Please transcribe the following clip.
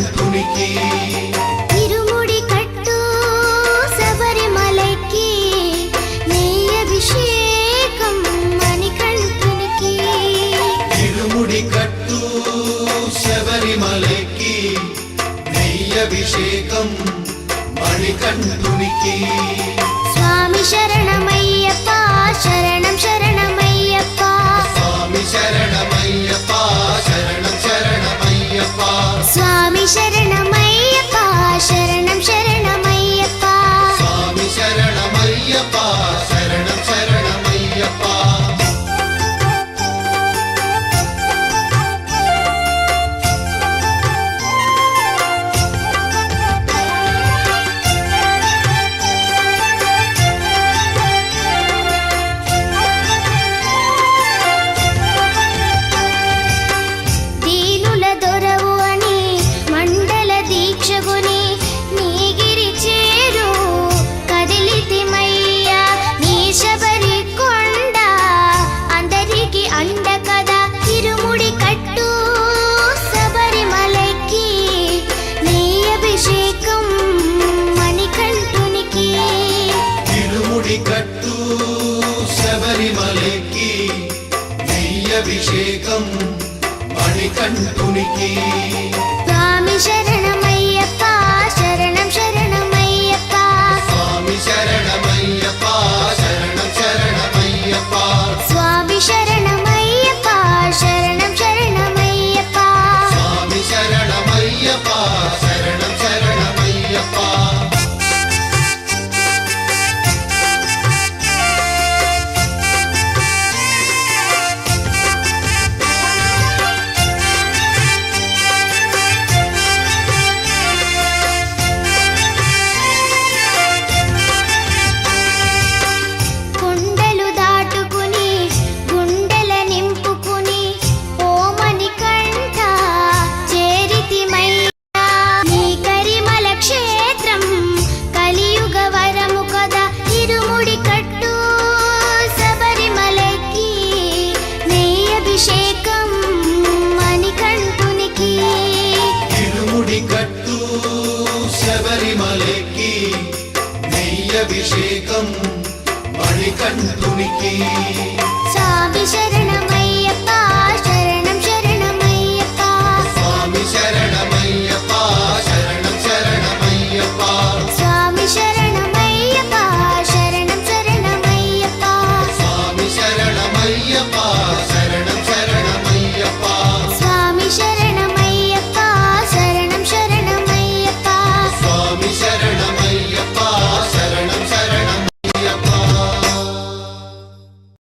మణికంఠునికి ఇరుముడి కట్టు శబరిమలకి నెయ్యి అభిషేకం మణికంఠునికి ఇరుముడి కట్టు శబరిమలకి నెయ్యి అభిషేకం మణికంఠునికి స్వామి శరణమయ్యప్ప శరణం శరణమయ్యప్ప స్వామి శరణమయ్యప్ప శరణం శరణమయ్యప్ప స్వామి శరణమయ్యప్ప శరణం శరణమయ్యప్ప స్వామి శరణమయ్యప్ప శరణం శరణమయ్యప్ప దీనుల దొరవు అని మండల దీక్షగుని నీగిరి చేరు కదిలితిమయ్యా నీ శబరి కొండ అందరికి అండ కదా ఇరుముడి కట్టు శబరిమలకి నీ అభిషేకం మణికంఠునికి ఇరుముడి కట్టు శబరిమలకి నెయ్యి అభిషేకం మణికంఠునికి స్వామి శరణమయ్యప్ప శరణం శరణమయ్యప్ప స్వామి శరణమయ్యప్ప శరణం శరణమయ్యప్ప స్వామి శరణమయ్యప్ప శరణం శరణమయ్యప్ప స్వామి శరణమయ్యప్ప శరణం శరణమయ్యప్ప కొండలు దాటుకుని గుండెల నింపుకుని ఓ మణికంఠ చేరితిమయ్యా నీ కరిమల క్షేత్రం కలియుగ వరము కదా ఇరుముడి కట్టు శబరిమలకి నెయ్యి అభిషేకం మణికంఠునికి ఇరుముడి కట్టు శబరిమలకి నెయ్యి అభిషేకం మణికంఠునికి స్వామి శరణమయ్యప్ప